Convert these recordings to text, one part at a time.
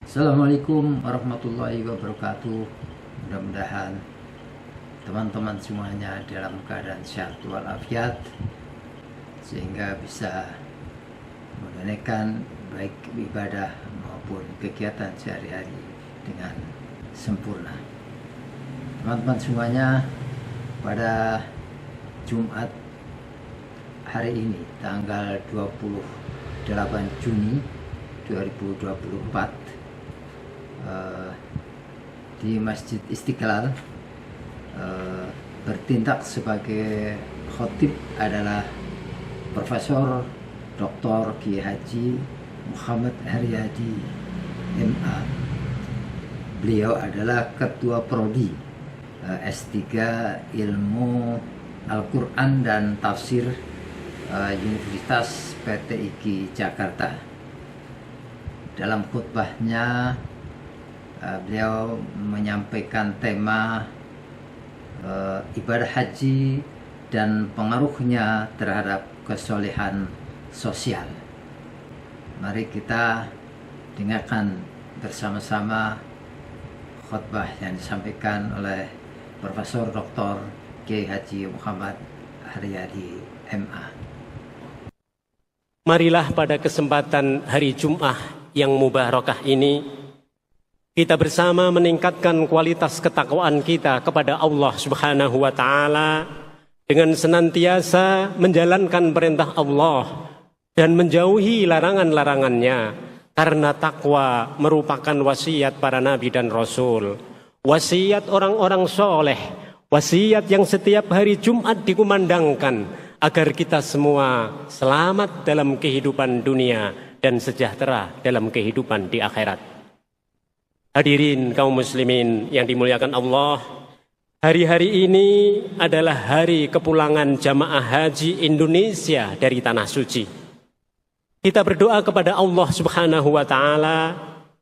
Assalamualaikum warahmatullahi wabarakatuh. Mudah-mudahan teman-teman semuanya dalam keadaan sehat walafiat sehingga bisa menunaikan baik ibadah maupun kegiatan sehari-hari dengan sempurna. Teman-teman semuanya, pada Jumat hari ini tanggal 28 Juni 2024 di Masjid Istiqlal bertindak sebagai khotib adalah Profesor Dr. Kiai Haji Muhammad Haryadi MA. Beliau adalah Ketua Prodi S3 Ilmu Al-Quran dan Tafsir Universitas PTIQ Jakarta. Dalam khutbahnya beliau menyampaikan tema ibadah haji dan pengaruhnya terhadap kesolehan sosial. Mari kita dengarkan bersama-sama khutbah yang disampaikan oleh Profesor Dr. Kiai Haji Muhammad Haryadi MA. Marilah pada kesempatan hari Jum'ah yang mubarakah ini, kita bersama meningkatkan kualitas ketakwaan kita kepada Allah Subhanahu wa Ta'ala dengan senantiasa menjalankan perintah Allah dan menjauhi larangan-larangannya, karena takwa merupakan wasiat para nabi dan rasul, wasiat orang-orang soleh, wasiat yang setiap hari Jumat dikumandangkan agar kita semua selamat dalam kehidupan dunia dan sejahtera dalam kehidupan di akhirat. Hadirin kaum muslimin yang dimuliakan Allah, hari-hari ini adalah hari kepulangan jamaah haji Indonesia dari Tanah Suci. Kita berdoa kepada Allah Subhanahu wa Ta'ala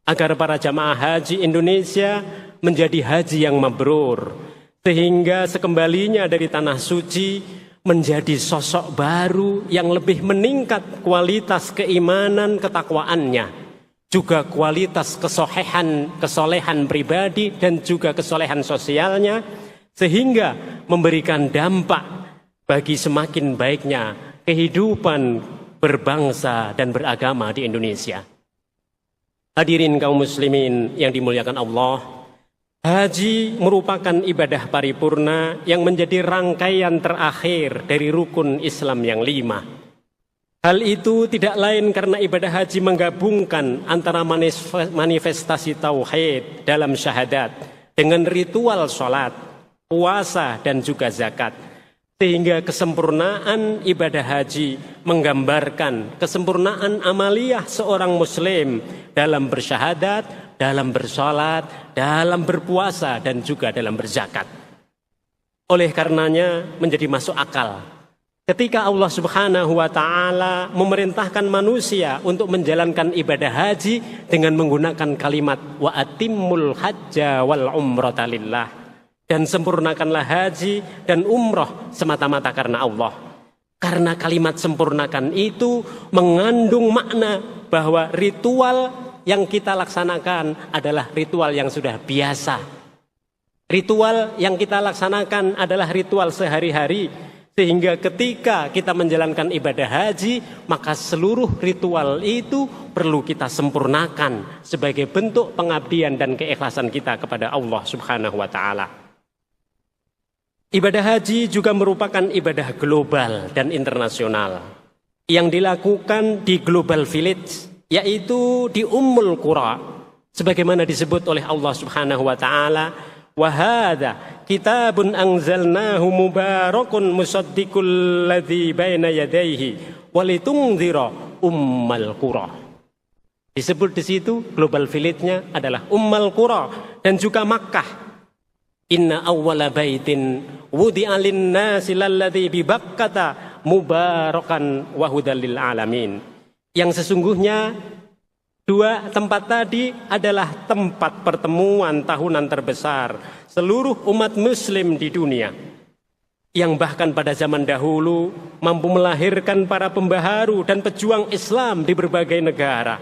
agar para jamaah haji Indonesia menjadi haji yang mabrur, sehingga sekembalinya dari Tanah Suci menjadi sosok baru yang lebih meningkat kualitas keimanan ketakwaannya, juga kualitas kesolehan pribadi dan juga kesolehan sosialnya, sehingga memberikan dampak bagi semakin baiknya kehidupan berbangsa dan beragama di Indonesia. Hadirin kaum muslimin yang dimuliakan Allah, haji merupakan ibadah paripurna yang menjadi rangkaian terakhir dari rukun Islam yang 5. Hal itu tidak lain karena ibadah haji menggabungkan antara manifestasi tauhid dalam syahadat dengan ritual sholat, puasa, dan juga zakat. Sehingga kesempurnaan ibadah haji menggambarkan kesempurnaan amaliyah seorang muslim dalam bersyahadat, dalam bersolat, dalam berpuasa, dan juga dalam berzakat. Oleh karenanya menjadi masuk akal ketika Allah Subhanahu wa Ta'ala memerintahkan manusia untuk menjalankan ibadah haji dengan menggunakan kalimat wa atimmul hajja wal umrata lillah, dan sempurnakanlah haji dan umroh semata-mata karena Allah. Karena kalimat sempurnakan itu mengandung makna bahwa ritual yang kita laksanakan adalah ritual yang sudah biasa. Ritual yang kita laksanakan adalah ritual sehari-hari. Sehingga ketika kita menjalankan ibadah haji, maka seluruh ritual itu perlu kita sempurnakan sebagai bentuk pengabdian dan keikhlasan kita kepada Allah Subhanahu wa Ta'ala. Ibadah haji juga merupakan ibadah global dan internasional yang dilakukan di Global Village, yaitu di Ummul Qura, sebagaimana disebut oleh Allah Subhanahu wa Ta'ala, wa hadza kitabun anzalnahu mubarakun musaddiqul ladzi baina yadayhi walitunzira ummal qura. Disebut di situ Global Village-nya adalah Ummul Qura dan juga Makkah. Inna awwala baitin wudi'a lin-nasi lalladzi bi Bakkata mubarakan wa hudal lil alamin. Yang sesungguhnya dua tempat tadi adalah tempat pertemuan tahunan terbesar seluruh umat muslim di dunia, yang bahkan pada zaman dahulu mampu melahirkan para pembaharu dan pejuang Islam di berbagai negara.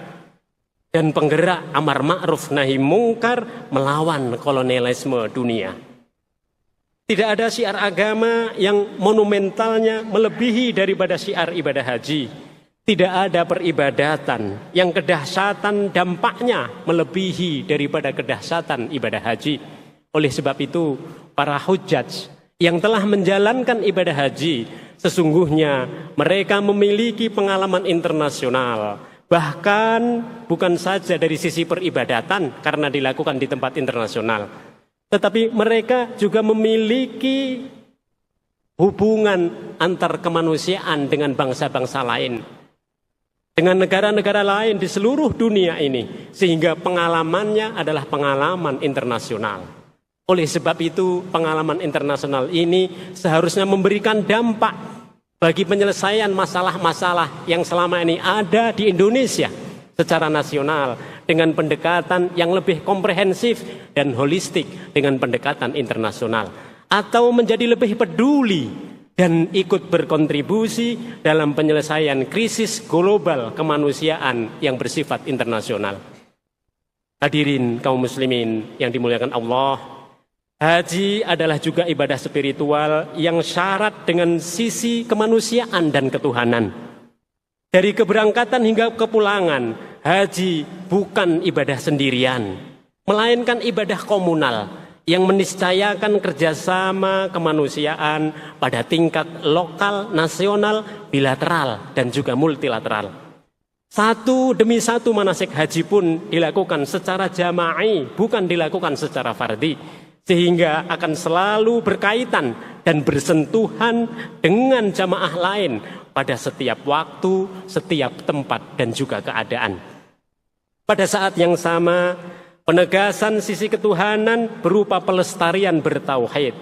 dan penggerak amar ma'ruf nahi mungkar melawan kolonialisme dunia. Tidak ada syiar agama yang monumentalnya melebihi daripada syiar ibadah haji. Tidak ada peribadatan yang kedahsyatan dampaknya melebihi daripada kedahsyatan ibadah haji. Oleh sebab itu, para hujjaj yang telah menjalankan ibadah haji, sesungguhnya mereka memiliki pengalaman internasional. Bahkan bukan saja dari sisi peribadatan karena dilakukan di tempat internasional, tetapi mereka juga memiliki hubungan antar kemanusiaan dengan bangsa-bangsa lain, dengan negara-negara lain di seluruh dunia ini, sehingga pengalamannya adalah pengalaman internasional. Oleh sebab itu, pengalaman internasional ini seharusnya memberikan dampak bagi penyelesaian masalah-masalah yang selama ini ada di Indonesia secara nasional, dengan pendekatan yang lebih komprehensif dan holistik dengan pendekatan internasional, atau menjadi lebih peduli dan ikut berkontribusi dalam penyelesaian krisis global kemanusiaan yang bersifat internasional. Hadirin kaum muslimin yang dimuliakan Allah, haji adalah juga ibadah spiritual yang syarat dengan sisi kemanusiaan dan ketuhanan. Dari keberangkatan hingga kepulangan, haji bukan ibadah sendirian, melainkan ibadah komunal yang meniscayakan kerjasama kemanusiaan pada tingkat lokal, nasional, bilateral, dan juga multilateral. Satu demi satu manasik haji pun dilakukan secara jama'i, bukan dilakukan secara fardhi, sehingga akan selalu berkaitan dan bersentuhan dengan jamaah lain pada setiap waktu, setiap tempat, dan juga keadaan. Pada saat yang sama, penegasan sisi ketuhanan berupa pelestarian bertauhid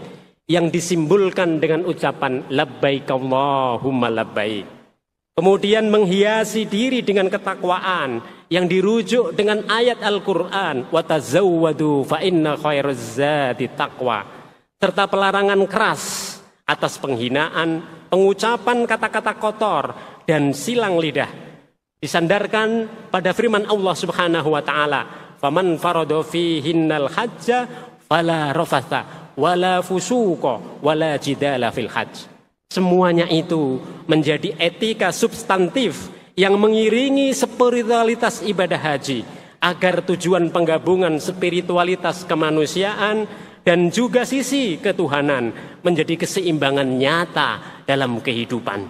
yang disimbolkan dengan ucapan labbaik Allahumma labbaik. Kemudian menghiasi diri dengan ketakwaan yang dirujuk dengan ayat Al-Quran wa tazawwadu fa inna khairaz zadi taqwa, serta pelarangan keras atas penghinaan, pengucapan kata-kata kotor, dan silang lidah, disandarkan pada firman Allah Subhanahu wa taala, faman farada fihinnal hajja fala rafatha wala fusuqa wala jidala fil hajj. Semuanya itu menjadi etika substantif yang mengiringi spiritualitas ibadah haji, agar tujuan penggabungan spiritualitas kemanusiaan dan juga sisi ketuhanan menjadi keseimbangan nyata dalam kehidupan.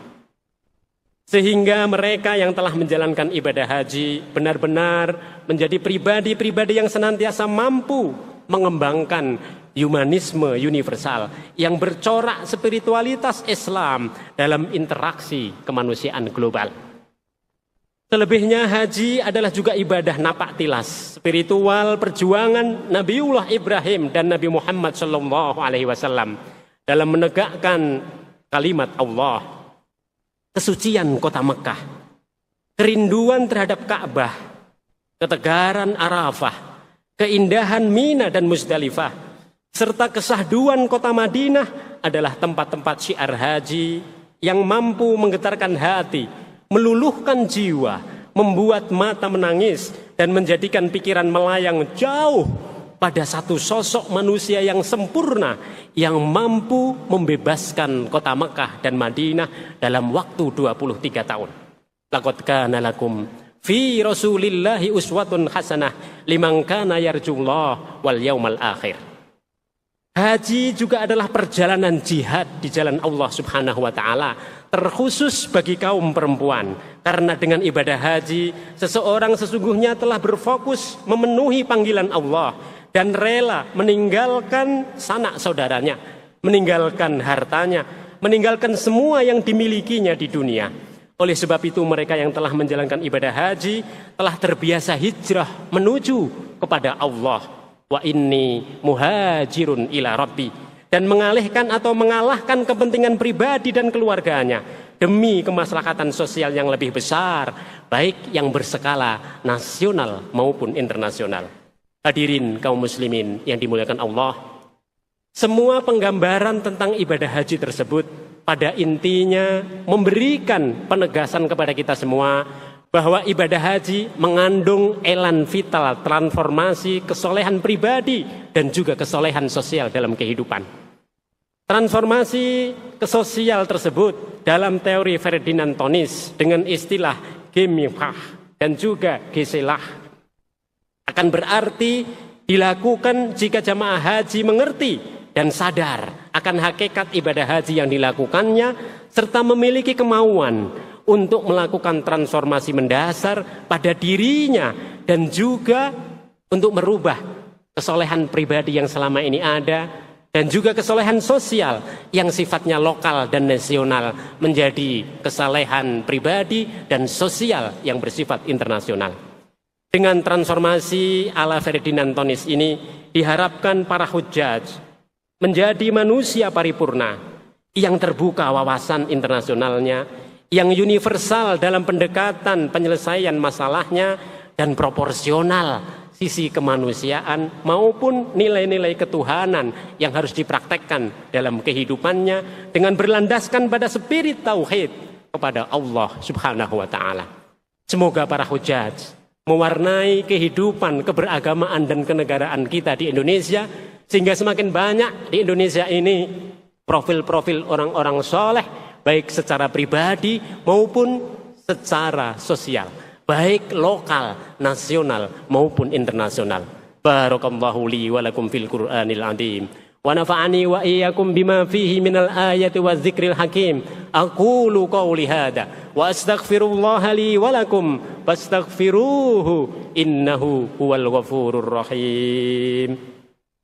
Sehingga mereka yang telah menjalankan ibadah haji benar-benar menjadi pribadi-pribadi yang senantiasa mampu mengembangkan humanisme universal yang bercorak spiritualitas Islam dalam interaksi kemanusiaan global. Selebihnya haji adalah juga ibadah napak tilas, spiritual perjuangan Nabiullah Ibrahim dan Nabi Muhammad SAW dalam menegakkan kalimat Allah, kesucian kota Mekah, kerinduan terhadap Ka'bah, ketegaran Arafah, keindahan Mina dan Muzdalifah, serta kesahduan kota Madinah adalah tempat-tempat syiar haji yang mampu menggetarkan hati, meluluhkan jiwa, membuat mata menangis, dan menjadikan pikiran melayang jauh pada satu sosok manusia yang sempurna yang mampu membebaskan kota Mekah dan Madinah dalam waktu 23 tahun. Laqad kana lakum fi Rasulillahi uswatun hasanah liman kana yarjullah wal yaumal akhir. Haji juga adalah perjalanan jihad di jalan Allah Subhanahu wa taala, terkhusus bagi kaum perempuan, karena dengan ibadah haji seseorang sesungguhnya telah berfokus memenuhi panggilan Allah dan rela meninggalkan sanak saudaranya, meninggalkan hartanya, meninggalkan semua yang dimilikinya di dunia. Oleh sebab itu mereka yang telah menjalankan ibadah haji telah terbiasa hijrah menuju kepada Allah. Wa inni muhajirun ila rabbi, dan mengalihkan atau mengalahkan kepentingan pribadi dan keluarganya demi kemaslahatan sosial yang lebih besar, baik yang berskala nasional maupun internasional. Hadirin kaum muslimin yang dimuliakan Allah, semua penggambaran tentang ibadah haji tersebut pada intinya memberikan penegasan kepada kita semua bahwa ibadah haji mengandung elan vital, transformasi, kesolehan pribadi, dan juga kesolehan sosial dalam kehidupan. Transformasi sosial tersebut dalam teori Ferdinand Tonis dengan istilah Gemifah dan juga Geselah akan berarti dilakukan jika jamaah haji mengerti dan sadar akan hakikat ibadah haji yang dilakukannya serta memiliki kemauan untuk melakukan transformasi mendasar pada dirinya dan juga untuk merubah kesolehan pribadi yang selama ini ada dan juga kesolehan sosial yang sifatnya lokal dan nasional menjadi kesolehan pribadi dan sosial yang bersifat internasional. Dengan transformasi ala Ferdinand Tonis ini diharapkan para hujjaj menjadi manusia paripurna yang terbuka wawasan internasionalnya, yang universal dalam pendekatan penyelesaian masalahnya dan proporsional sisi kemanusiaan maupun nilai-nilai ketuhanan yang harus dipraktekkan dalam kehidupannya dengan berlandaskan pada spirit tauhid kepada Allah Subhanahu wa taala. Semoga para hujjaj mewarnai kehidupan keberagamaan dan kenegaraan kita di Indonesia sehingga semakin banyak di Indonesia ini profil-profil orang-orang soleh baik secara pribadi maupun secara sosial, baik lokal, nasional maupun internasional. Barakallahu li wa lakum fil Qur'anil azim wa nafa'ani wa iyyakum bima fihi minal ayati wadzikril hakim. Aqulu qawli hadza wa astaghfirullaha li wa lakum fastaghfiruhu innahu huwal ghafurur rahim.